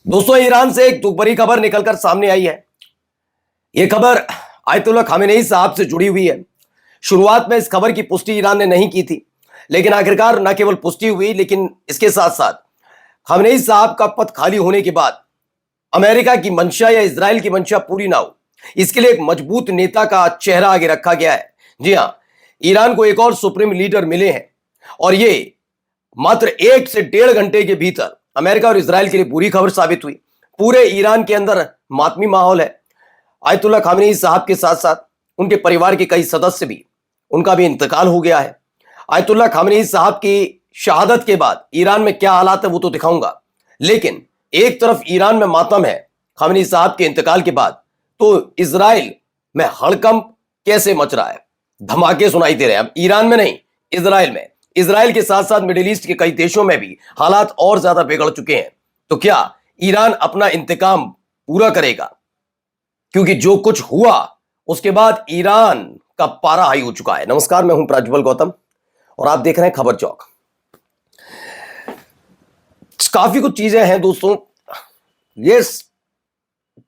दोस्तों, ईरान से एक दुख भरी खबर निकलकर सामने आई है। यह खबर आयतुल्लाह खामेनेई साहब से जुड़ी हुई है। शुरुआत में इस खबर की पुष्टि ईरान ने नहीं की थी, लेकिन आखिरकार न केवल पुष्टि हुई, लेकिन इसके साथ साथ खामेनेई साहब का पद खाली होने के बाद अमेरिका की मंशा या इजराइल की मंशा पूरी ना हो, इसके लिए एक मजबूत नेता का चेहरा आगे रखा गया है। जी हां, ईरान को एक और सुप्रीम लीडर मिले हैं और ये मात्र 1 से 1.5 घंटे के भीतर अमेरिका और इजराइल के लिए बुरी खबर साबित हुई। पूरे ईरान के अंदर मातमी माहौल है। आयतुल्लाह खामेनेई साहब के साथ साथ उनके परिवार के कई सदस्य भी, उनका भी इंतकाल हो गया है। आयतुल्लाह खामेनेई साहब की शहादत के बाद ईरान में क्या हालात है वो तो दिखाऊंगा, लेकिन एक तरफ ईरान में मातम है खामेनेई साहब के इंतकाल के बाद, तो इजराइल में हड़कंप कैसे मच रहा है, धमाके सुनाई दे रहे हैं। अब ईरान में नहीं, इजराइल में, इजराइल के साथ साथ मिडिल ईस्ट के कई देशों में भी हालात और ज्यादा बिगड़ चुके हैं। तो क्या ईरान अपना इंतकाम पूरा करेगा? क्योंकि जो कुछ हुआ उसके बाद ईरान का पारा हाई हो चुका है। नमस्कार, मैं हूं प्रज्वल गौतम और आप देख रहे हैं खबर चौक। काफी कुछ चीजें हैं दोस्तों, ये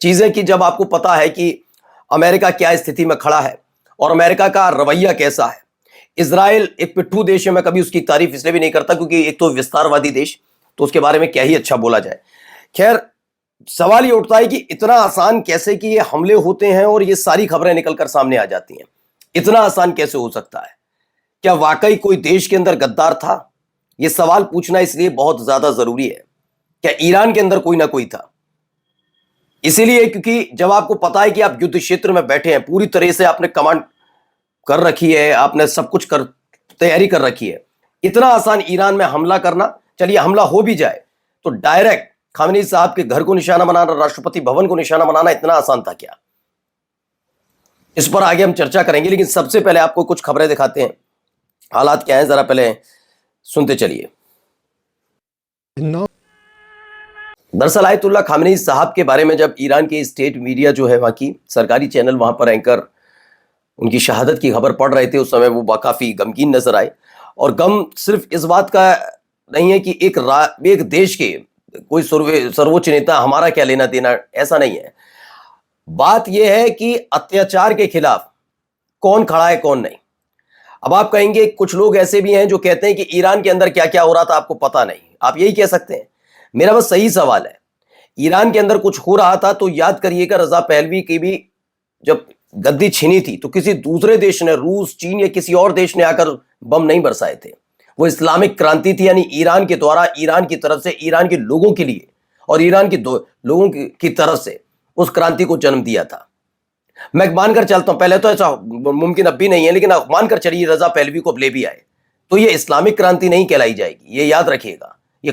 चीजें कि जब आपको पता है कि अमेरिका क्या स्थिति में खड़ा है और अमेरिका का रवैया कैसा है। इजराइल एक पिट्ठू देश है, मैं कभी उसकी तारीफ इसलिए भी नहीं करता क्योंकि एक तो विस्तारवादी देश, तो उसके बारे में क्या ही अच्छा बोला जाए। खैर, सवाल ये उठता है कि इतना आसान कैसे कि ये हमले होते हैं और ये सारी खबरें निकलकर सामने आ जाती हैं। इतना आसान कैसे हो सकता है? क्या वाकई कोई देश के अंदर गद्दार था? ये सवाल पूछना इसलिए बहुत ज्यादा जरूरी है। क्या ईरान के अंदर कोई ना कोई था? इसीलिए क्योंकि जब आपको पता है कि आप युद्ध क्षेत्र में बैठे हैं, पूरी तरह से आपने कमांड कर रखी है, आपने सब कुछ कर तैयारी कर रखी है, इतना आसान ईरान में हमला करना, चलिए हमला हो भी जाए तो डायरेक्ट खामेनेई साहब के घर को निशाना बनाना, राष्ट्रपति भवन को निशाना बनाना इतना आसान था क्या? इस पर आगे हम चर्चा करेंगे, लेकिन सबसे पहले आपको कुछ खबरें दिखाते हैं। हालात क्या है जरा पहले सुनते चलिए। दरअसल आयतुल्लाह खामेनेई साहब के बारे में जब ईरान के स्टेट मीडिया जो है, वहां की सरकारी चैनल, वहां पर एंकर उनकी शहादत की खबर पढ़ रहे थे, उस समय वो काफी गमगीन नजर आए। और गम सिर्फ इस बात का नहीं है कि एक देश के कोई सर्वोच्च नेता, हमारा क्या लेना देना, ऐसा नहीं है। बात यह है कि अत्याचार के खिलाफ कौन खड़ा है, कौन नहीं। अब आप कहेंगे कुछ लोग ऐसे भी हैं जो कहते हैं कि ईरान के अंदर क्या क्या हो रहा था आपको पता नहीं, आप यही कह सकते हैं। मेरा बस सही सवाल है, ईरान के अंदर कुछ हो रहा था तो याद करिएगा, रजा पहलवी की भी जब गद्दी छीनी थी तो किसी दूसरे देश ने, रूस, चीन या किसी और देश ने आकर बम नहीं बरसाए थे। वो इस्लामिक क्रांति थी, यानी ईरान के द्वारा, ईरान की तरफ से, ईरान के लोगों के लिए और ईरान के लोगों की तरफ से उस क्रांति को जन्म दिया था। मैं मानकर चलता हूं, पहले तो ऐसा मुमकिन अब भी नहीं है, लेकिन आप मानकर चलिए रजा पहलवी को अब ले भी आए तो ये इस्लामिक क्रांति नहीं कहलाई जाएगी, ये याद रखिएगा। ये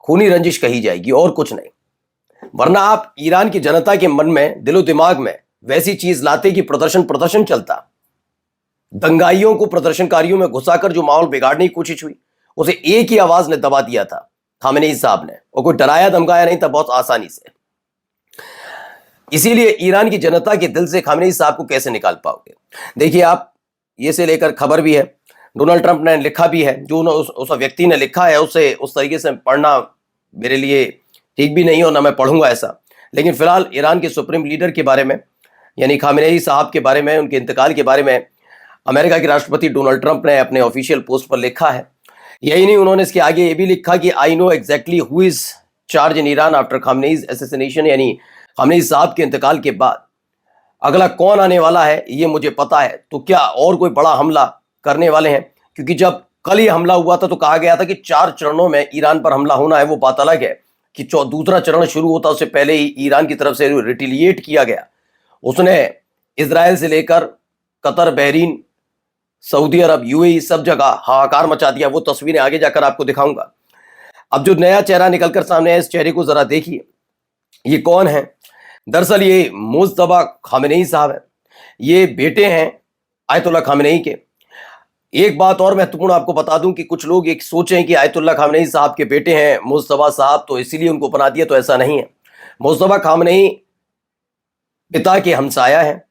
खूनी रंजिश कही जाएगी और कुछ नहीं। वरना आप ईरान की जनता के मन में, दिलो दिमाग में वैसी चीज लाते कि प्रदर्शन चलता। दंगाइयों को प्रदर्शनकारियों में घुसाकर जो माहौल बिगाड़ने की कोशिश हुई, उसे एक ही आवाज ने दबा दिया था, खामेनेई साहब ने, और कोई डराया धमकाया नहीं था, बहुत आसानी से। इसीलिए ईरान की जनता के दिल से खामेनेई साहब को कैसे निकाल पाओगे? देखिए, आप ये से लेकर खबर भी है, डोनाल्ड ट्रंप ने लिखा भी है, जो उस व्यक्ति ने लिखा है उसे उस तरीके से पढ़ना मेरे लिए ठीक भी नहीं हो, ना मैं पढ़ूंगा ऐसा। लेकिन फिलहाल ईरान के सुप्रीम लीडर के बारे में, यानी खामेनेई साहब के बारे में, उनके इंतकाल के बारे में अमेरिका के राष्ट्रपति डोनाल्ड ट्रंप ने अपने ऑफिशियल पोस्ट पर लिखा है। यही नहीं, उन्होंने इसके आगे ये भी लिखा कि I know exactly who is charge in Iran after Khamenei's assassination, यानी खामेनेई साहब के इंतकाल के बाद अगला कौन आने वाला है ये मुझे पता है। तो क्या और कोई बड़ा हमला करने वाले हैं? क्योंकि जब कल ये हमला हुआ था तो कहा गया था कि 4 चरणों में ईरान पर हमला होना है। वो बात अलग है कि दूसरा चरण शुरू होता उससे पहले ही ईरान की तरफ से रिटेलिएट किया गया। उसने इजराइल से लेकर कतर, बहरीन, सऊदी अरब, यूएई, सब जगह हाहाकार मचा दिया। वो तस्वीरें आगे जाकर आपको दिखाऊंगा। अब जो नया चेहरा निकलकर सामने है, इस चेहरे को जरा देखिए, ये कौन है? दरअसल ये मुज्तबा खामेनेई साहब है, ये बेटे हैं आयतुल्लाह खामेनेई के। एक बात और महत्वपूर्ण आपको बता दूं कि कुछ लोग एक सोचें कि आयतुल्लाह खामेनेई साहब के बेटे हैं मुज्तबा साहब, तो इसीलिए उनको बना दिया, तो ऐसा नहीं है। मुज्तबा खामेनेई पिता के हमसाया है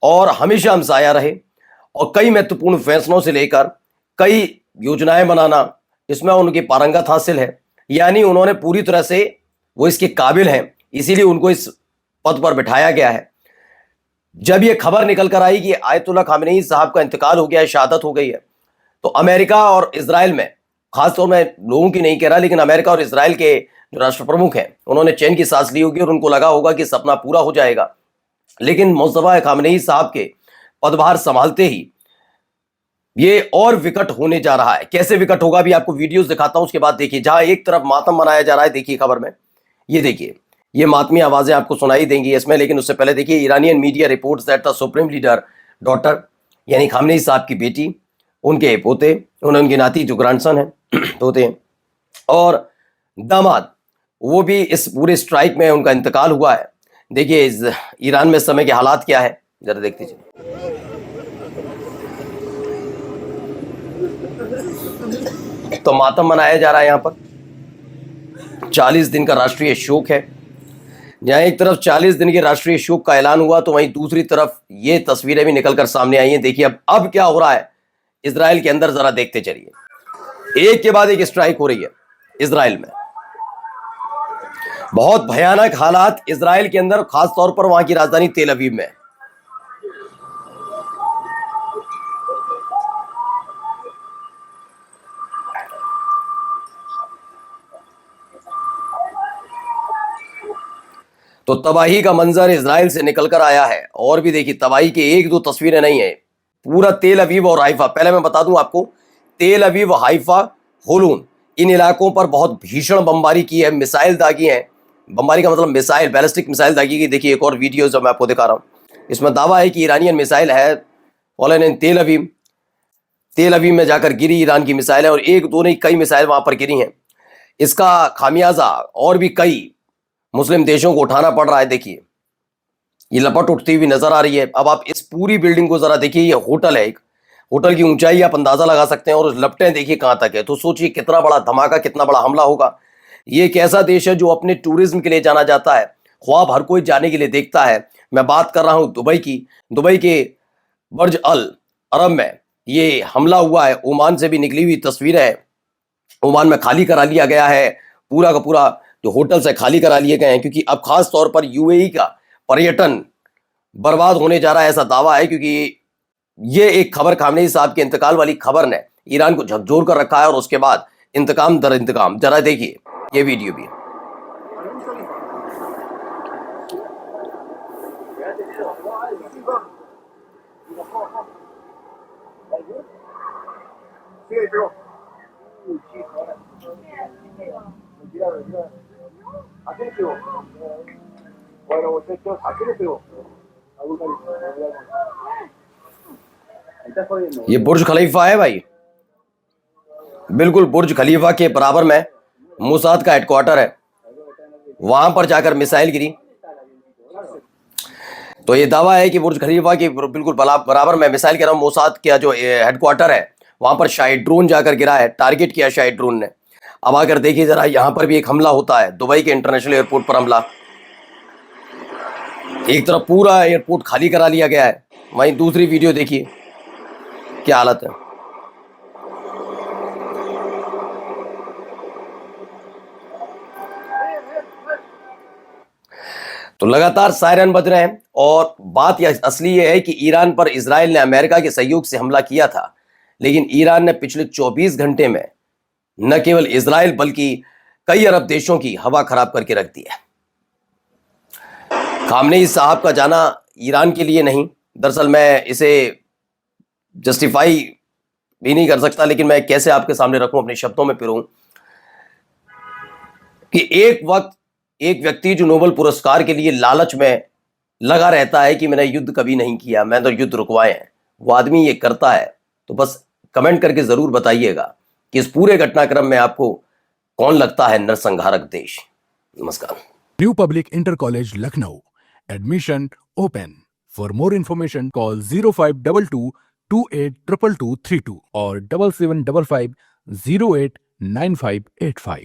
और हमेशा हमसाया रहे, और कई महत्वपूर्ण फैसलों से लेकर कई योजनाएं बनाना, इसमें उनकी पारंगत हासिल है। यानी उन्होंने पूरी तरह से वो इसके काबिल हैं, इसीलिए उनको इस पद पर बिठाया गया है। जब ये खबर निकल कर आई कि आयतुल्ला खामेनी साहब का इंतकाल हो गया है, शहादत हो गई है, तो अमेरिका और इजराइल में, खासतौर में लोगों की नहीं कह रहा, लेकिन अमेरिका और इजराइल के जो राष्ट्र प्रमुख हैं उन्होंने चैन की सांस ली होगी और उनको लगा होगा कि सपना पूरा हो जाएगा। लेकिन मुस्तफा खामेनी साहब के पदभार संभालते ही ये और विकट होने जा रहा है। कैसे विकट होगा भी आपको वीडियोस दिखाता हूं, उसके बाद देखिए। जहां एक तरफ मातम मनाया जा रहा है, देखिए खबर में, ये देखिए, ये मातमी आवाजें आपको सुनाई देंगी इसमें। लेकिन उससे पहले देखिए, Iranian media reports that the supreme leader daughter, यानी खामेनी साहब की बेटी, उनके पोते, उनकी नाती जो ग्रैंडसन है, पोते हैं, और दामाद, वो भी इस पूरे स्ट्राइक में उनका इंतकाल हुआ है। देखिए इस ईरान में इस समय के हालात क्या है, जरा देखते चलिए। तो मातम मनाया जा रहा है, यहाँ पर 40 दिन का राष्ट्रीय शोक है। जहां एक तरफ 40 दिन के राष्ट्रीय शोक का ऐलान हुआ, तो वहीं दूसरी तरफ ये तस्वीरें भी निकलकर सामने आई हैं। देखिए अब क्या हो रहा है इजराइल के अंदर, जरा देखते चलिए। एक के बाद एक स्ट्राइक हो रही है इजराइल में। बहुत भयानक हालात इजराइल के अंदर, खास तौर पर वहां की राजधानी तेल अवीव में। तो तबाही का मंजर इजराइल से निकलकर आया है। और भी देखिए, तबाही की एक दो तस्वीरें नहीं है, पूरा तेल अवीव और हाइफा। पहले मैं बता दूं आपको, तेल अवीव, हाइफा, होलून, इन इलाकों पर बहुत भीषण बमबारी की है, मिसाइल दागी है। बमबारी का मतलब मिसाइल, बैलिस्टिक मिसाइल दागी की। देखिए एक और वीडियो जो मैं आपको दिखा रहा हूं, इसमें दावा है कि ईरानियन मिसाइल है फॉलन इन तेल अवीव। तेल अवीव में जाकर गिरी ईरान की मिसाइल है, और एक दो नहीं, कई मिसाइल वहां पर गिरी हैं। इसका खामियाजा और भी कई मुस्लिम देशों को उठाना पड़ रहा है। देखिए ये लपट उठती हुई नजर आ रही है। अब आप इस पूरी बिल्डिंग को जरा देखिए, ये होटल है, एक होटल की ऊंचाई आप अंदाजा लगा सकते हैं, और उस लपटें देखिए कहां तक है। तो सोचिए कितना बड़ा धमाका, कितना बड़ा हमला होगा। ये एक ऐसा देश है जो अपने टूरिज्म के लिए जाना जाता है, ख्वाब हर कोई जाने के लिए देखता है। मैं बात कर रहा हूं दुबई की। दुबई के बर्ज अल अरब में ये हमला हुआ है। ओमान से भी निकली हुई तस्वीरें हैं। ओमान में खाली करा लिया गया है, पूरा का पूरा जो होटल से खाली करा लिए गए हैं, क्योंकि अब खास तौर पर यूएई का पर्यटन बर्बाद होने जा रहा है, ऐसा दावा है। क्योंकि ये एक खबर, खामेनी साहब के इंतकाल वाली खबर ने ईरान को झकझोर कर रखा है, और उसके बाद इंतकाम दर इंतकाम। जरा देखिए ये वीडियो भी। ये बुर्ज खलीफा है भाई, बिल्कुल बुर्ज खलीफा के बराबर में मोसाद का हेडक्वार्टर है, वहां पर जाकर मिसाइल गिरी। तो ये दावा है कि बुर्ज खलीफा की बिल्कुल बराबर में मिसाइल गिरा। मोसाद का जो हेडक्वार्टर है वहां पर शायद ड्रोन जाकर गिरा है, टारगेट किया शायद ड्रोन ने। अब आकर देखिए जरा, यहां पर भी एक हमला होता है, दुबई के इंटरनेशनल एयरपोर्ट पर हमला। एक तरफ पूरा एयरपोर्ट खाली करा लिया गया है, वहीं दूसरी वीडियो देखिए क्या हालत है। तो लगातार सायरन बज रहे हैं, और बात यह असली ये है कि ईरान पर इजराइल ने अमेरिका के सहयोग से हमला किया था, लेकिन ईरान ने पिछले 24 घंटे में न केवल इजराइल बल्कि कई अरब देशों की हवा खराब करके रख दी है। खामेनी साहब का जाना ईरान के लिए नहीं, दरअसल मैं इसे जस्टिफाई भी नहीं कर सकता, लेकिन मैं कैसे आपके सामने रखूं, अपने शब्दों में पिरूं, कि एक वक्त एक व्यक्ति जो नोबेल पुरस्कार के लिए लालच में लगा रहता है कि मैंने युद्ध कभी नहीं किया, मैं तो युद्ध रुकवाए हैं, वो आदमी ये करता है। तो बस कमेंट करके जरूर बताइएगा कि इस पूरे घटनाक्रम में आपको कौन लगता है नरसंहारक देश। नमस्कार। New public inter college Lucknow, admission open. For more information call 0522 282232 और 7755 089585।